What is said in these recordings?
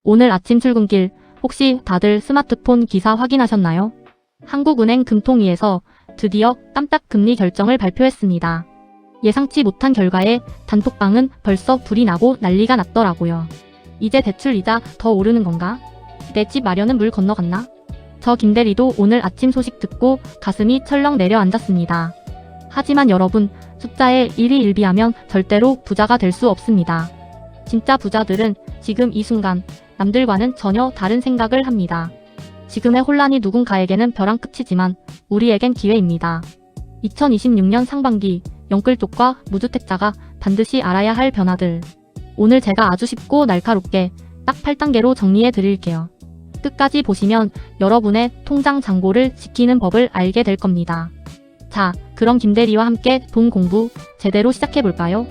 오늘 아침 출근길 혹시 다들 스마트폰 기사 확인하셨나요? 한국은행 금통위에서 드디어 깜짝 금리 결정을 발표했습니다. 예상치 못한 결과에 단톡방은 벌써 불이 나고 난리가 났더라고요. 이제 대출 이자 더 오르는 건가? 내 집 마련은 물 건너갔나? 저 김대리도 오늘 아침 소식 듣고 가슴이 철렁 내려앉았습니다. 하지만 여러분, 숫자에 일이 일비하면 절대로 부자가 될 수 없습니다. 진짜 부자들은 지금 이 순간 남들과는 전혀 다른 생각을 합니다. 지금의 혼란이 누군가에게는 벼랑 끝이지만 우리에겐 기회입니다. 2026년 상반기 영끌족과 무주택자가 반드시 알아야 할 변화들. 오늘 제가 아주 쉽고 날카롭게 딱 8단계로 정리해 드릴게요. 끝까지 보시면 여러분의 통장 잔고를 지키는 법을 알게 될 겁니다. 자, 그럼 김대리와 함께 돈 공부 제대로 시작해 볼까요?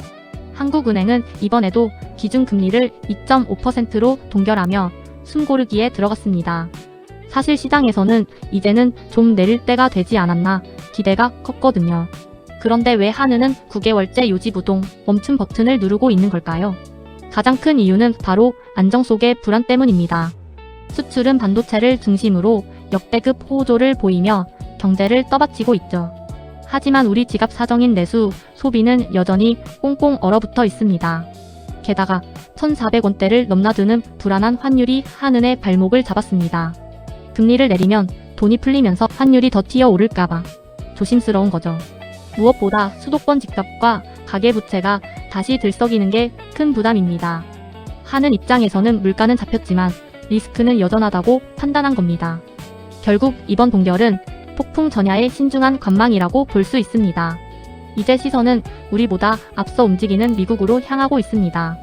한국은행은 이번에도 기준금리를 2.5%로 동결하며 숨고르기에 들어갔습니다. 사실 시장에서는 이제는 좀 내릴 때가 되지 않았나 기대가 컸거든요. 그런데 왜 한은은 9개월째 요지부동 멈춤 버튼을 누르고 있는 걸까요? 가장 큰 이유는 바로 안정 속의 불안 때문입니다. 수출은 반도체를 중심으로 역대급 호조를 보이며 경제를 떠받치고 있죠. 하지만 우리 지갑 사정인 내수, 소비는 여전히 꽁꽁 얼어붙어 있습니다. 게다가 1,400원대를 넘나드는 불안한 환율이 한은의 발목을 잡았습니다. 금리를 내리면 돈이 풀리면서 환율이 더 튀어오를까봐 조심스러운 거죠. 무엇보다 수도권 집값과 가계부채가 다시 들썩이는 게 큰 부담입니다. 한은 입장에서는 물가는 잡혔지만 리스크는 여전하다고 판단한 겁니다. 결국 이번 동결은 폭풍 전야의 신중한 관망이라고 볼 수 있습니다. 이제 시선은 우리보다 앞서 움직이는 미국으로 향하고 있습니다.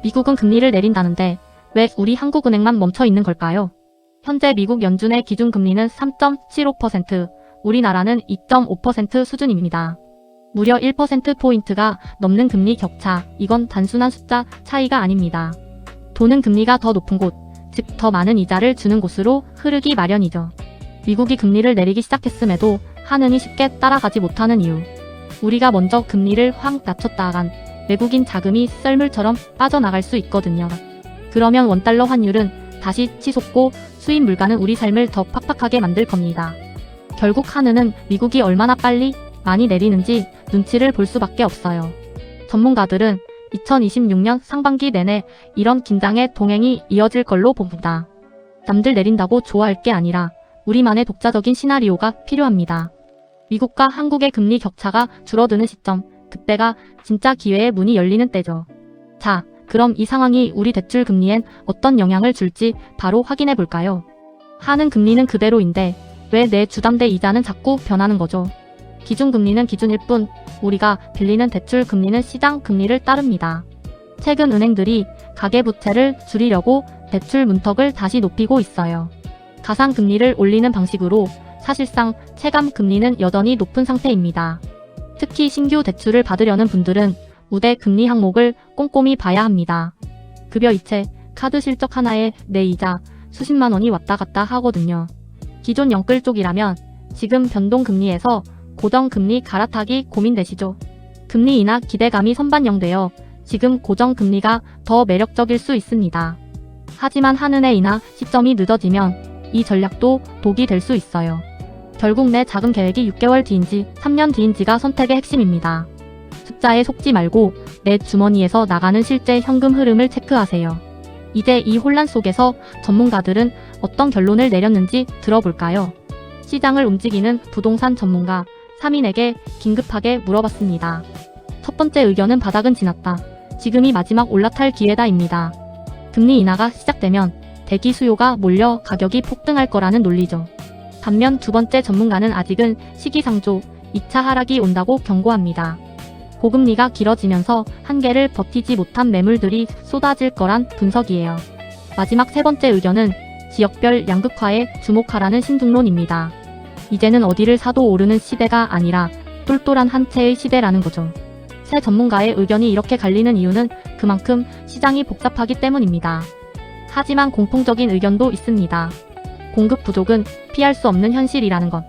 미국은 금리를 내린다는데 왜 우리 한국은행만 멈춰 있는 걸까요? 현재 미국 연준의 기준금리는 3.75%, 우리나라는 2.5% 수준입니다. 무려 1%포인트가 넘는 금리 격차, 이건 단순한 숫자 차이가 아닙니다. 돈은 금리가 더 높은 곳, 즉 더 많은 이자를 주는 곳으로 흐르기 마련이죠. 미국이 금리를 내리기 시작했음에도 한은이 쉽게 따라가지 못하는 이유. 우리가 먼저 금리를 확 낮췄다간 외국인 자금이 썰물처럼 빠져나갈 수 있거든요. 그러면 원달러 환율은 다시 치솟고 수입 물가는 우리 삶을 더 팍팍하게 만들 겁니다. 결국 한은은 미국이 얼마나 빨리 많이 내리는지 눈치를 볼 수밖에 없어요. 전문가들은 2026년 상반기 내내 이런 긴장의 동행이 이어질 걸로 봅니다. 남들 내린다고 좋아할 게 아니라 우리만의 독자적인 시나리오가 필요합니다. 미국과 한국의 금리 격차가 줄어드는 시점, 그때가 진짜 기회의 문이 열리는 때죠. 자, 그럼 이 상황이 우리 대출 금리엔 어떤 영향을 줄지 바로 확인해 볼까요? 한은 금리는 그대로인데 왜 내 주담대 이자는 자꾸 변하는 거죠? 기준금리는 기준일 뿐 우리가 빌리는 대출 금리는 시장 금리를 따릅니다. 최근 은행들이 가계부채를 줄이려고 대출 문턱을 다시 높이고 있어요. 가상금리를 올리는 방식으로 사실상 체감금리는 여전히 높은 상태입니다. 특히 신규 대출을 받으려는 분들은 우대 금리 항목을 꼼꼼히 봐야 합니다. 급여 이체, 카드 실적 하나에 내 이자 수십만 원이 왔다 갔다 하거든요. 기존 영끌 쪽이라면 지금 변동금리에서 고정금리 갈아타기 고민되시죠? 금리 인하 기대감이 선반영되어 지금 고정금리가 더 매력적일 수 있습니다. 하지만 한은의 인하 시점이 늦어지면 이 전략도 독이 될 수 있어요. 결국 내 자금 계획이 6개월 뒤인지 3년 뒤인지가 선택의 핵심입니다. 숫자에 속지 말고 내 주머니에서 나가는 실제 현금 흐름을 체크하세요. 이제 이 혼란 속에서 전문가들은 어떤 결론을 내렸는지 들어볼까요? 시장을 움직이는 부동산 전문가 3인에게 긴급하게 물어봤습니다. 첫 번째 의견은 바닥은 지났다. 지금이 마지막 올라탈 기회다입니다. 금리 인하가 시작되면 대기 수요가 몰려 가격이 폭등할 거라는 논리죠. 반면 두 번째 전문가는 아직은 시기상조, 2차 하락이 온다고 경고합니다. 고금리가 길어지면서 한계를 버티지 못한 매물들이 쏟아질 거란 분석이에요. 마지막 세 번째 의견은 지역별 양극화에 주목하라는 신중론입니다. 이제는 어디를 사도 오르는 시대가 아니라 똘똘한 한 채의 시대라는 거죠. 세 전문가의 의견이 이렇게 갈리는 이유는 그만큼 시장이 복잡하기 때문입니다. 하지만 공통적인 의견도 있습니다. 공급 부족은 피할 수 없는 현실이라는 것.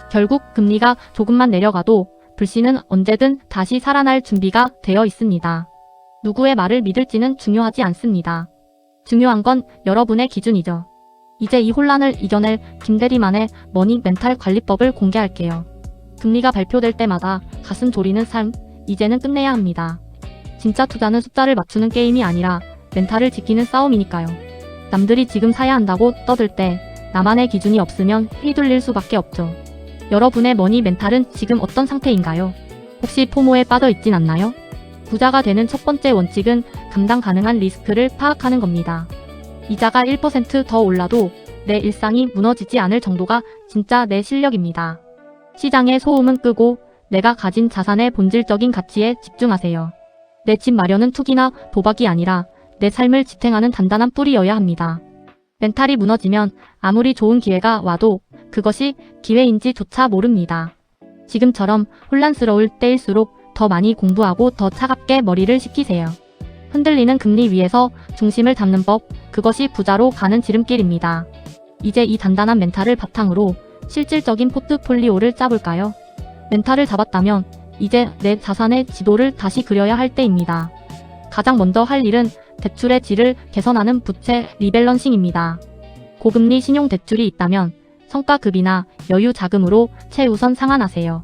결국 금리가 조금만 내려가도 불씨는 언제든 다시 살아날 준비가 되어 있습니다. 누구의 말을 믿을지는 중요하지 않습니다. 중요한 건 여러분의 기준이죠. 이제 이 혼란을 이겨낼 김대리만의 머니 멘탈 관리법을 공개할게요. 금리가 발표될 때마다 가슴 졸이는 삶, 이제는 끝내야 합니다. 진짜 투자는 숫자를 맞추는 게임이 아니라 멘탈을 지키는 싸움이니까요. 남들이 지금 사야 한다고 떠들 때 나만의 기준이 없으면 휘둘릴 수밖에 없죠. 여러분의 머니 멘탈은 지금 어떤 상태인가요? 혹시 포모에 빠져 있진 않나요? 부자가 되는 첫 번째 원칙은 감당 가능한 리스크를 파악하는 겁니다. 이자가 1% 더 올라도 내 일상이 무너지지 않을 정도가 진짜 내 실력입니다. 시장의 소음은 끄고 내가 가진 자산의 본질적인 가치에 집중하세요. 내 집 마련은 투기나 도박이 아니라 내 삶을 지탱하는 단단한 뿌리여야 합니다. 멘탈이 무너지면 아무리 좋은 기회가 와도 그것이 기회인지조차 모릅니다. 지금처럼 혼란스러울 때일수록 더 많이 공부하고 더 차갑게 머리를 식히세요. 흔들리는 금리 위에서 중심을 잡는 법, 그것이 부자로 가는 지름길입니다. 이제 이 단단한 멘탈을 바탕으로 실질적인 포트폴리오를 짜볼까요? 멘탈을 잡았다면 이제 내 자산의 지도를 다시 그려야 할 때입니다. 가장 먼저 할 일은 대출의 질을 개선하는 부채 리밸런싱입니다. 고금리 신용대출이 있다면 성과급이나 여유 자금으로 최우선 상환하세요.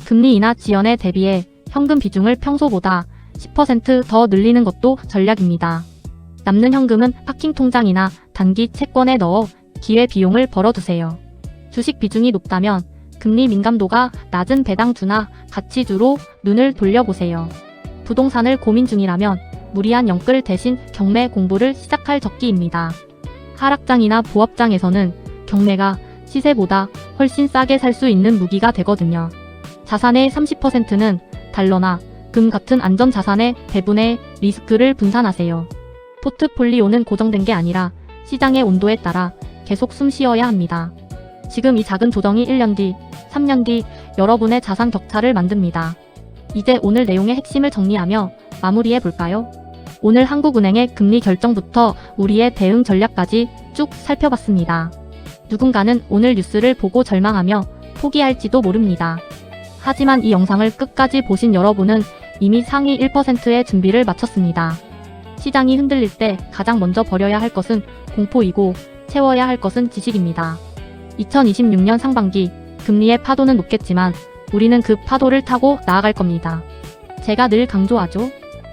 금리 인하 지연에 대비해 현금 비중을 평소보다 10% 더 늘리는 것도 전략입니다. 남는 현금은 파킹 통장이나 단기 채권에 넣어 기회 비용을 벌어두세요. 주식 비중이 높다면 금리 민감도가 낮은 배당주나 가치주로 눈을 돌려보세요. 부동산을 고민 중이라면 무리한 영끌 대신 경매 공부를 시작할 적기입니다. 하락장이나 보합장에서는 경매가 시세보다 훨씬 싸게 살 수 있는 무기가 되거든요. 자산의 30%는 달러나 금 같은 안전자산의 배분의 리스크를 분산하세요. 포트폴리오는 고정된 게 아니라 시장의 온도에 따라 계속 숨 쉬어야 합니다. 지금 이 작은 조정이 1년 뒤, 3년 뒤 여러분의 자산 격차를 만듭니다. 이제 오늘 내용의 핵심을 정리하며 마무리해 볼까요? 오늘 한국은행의 금리 결정부터 우리의 대응 전략까지 쭉 살펴봤습니다. 누군가는 오늘 뉴스를 보고 절망하며 포기할지도 모릅니다. 하지만 이 영상을 끝까지 보신 여러분은 이미 상위 1%의 준비를 마쳤습니다. 시장이 흔들릴 때 가장 먼저 버려야 할 것은 공포이고 채워야 할 것은 지식입니다. 2026년 상반기 금리의 파도는 높겠지만 우리는 그 파도를 타고 나아갈 겁니다. 제가 늘 강조하죠.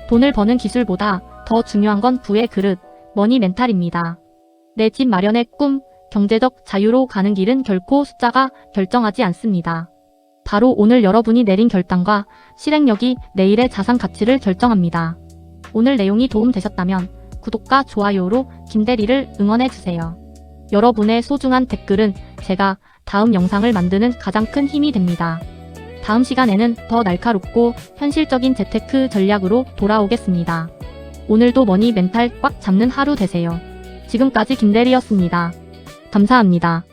돈을 버는 기술보다 더 중요한 건 부의 그릇, 머니 멘탈입니다. 내 집 마련의 꿈, 경제적 자유로 가는 길은 결코 숫자가 결정하지 않습니다. 바로 오늘 여러분이 내린 결단과 실행력이 내일의 자산 가치를 결정합니다. 오늘 내용이 도움되셨다면 구독과 좋아요로 김대리를 응원해주세요. 여러분의 소중한 댓글은 제가 다음 영상을 만드는 가장 큰 힘이 됩니다. 다음 시간에는 더 날카롭고 현실적인 재테크 전략으로 돌아오겠습니다. 오늘도 머니 멘탈 꽉 잡는 하루 되세요. 지금까지 김대리였습니다. 감사합니다.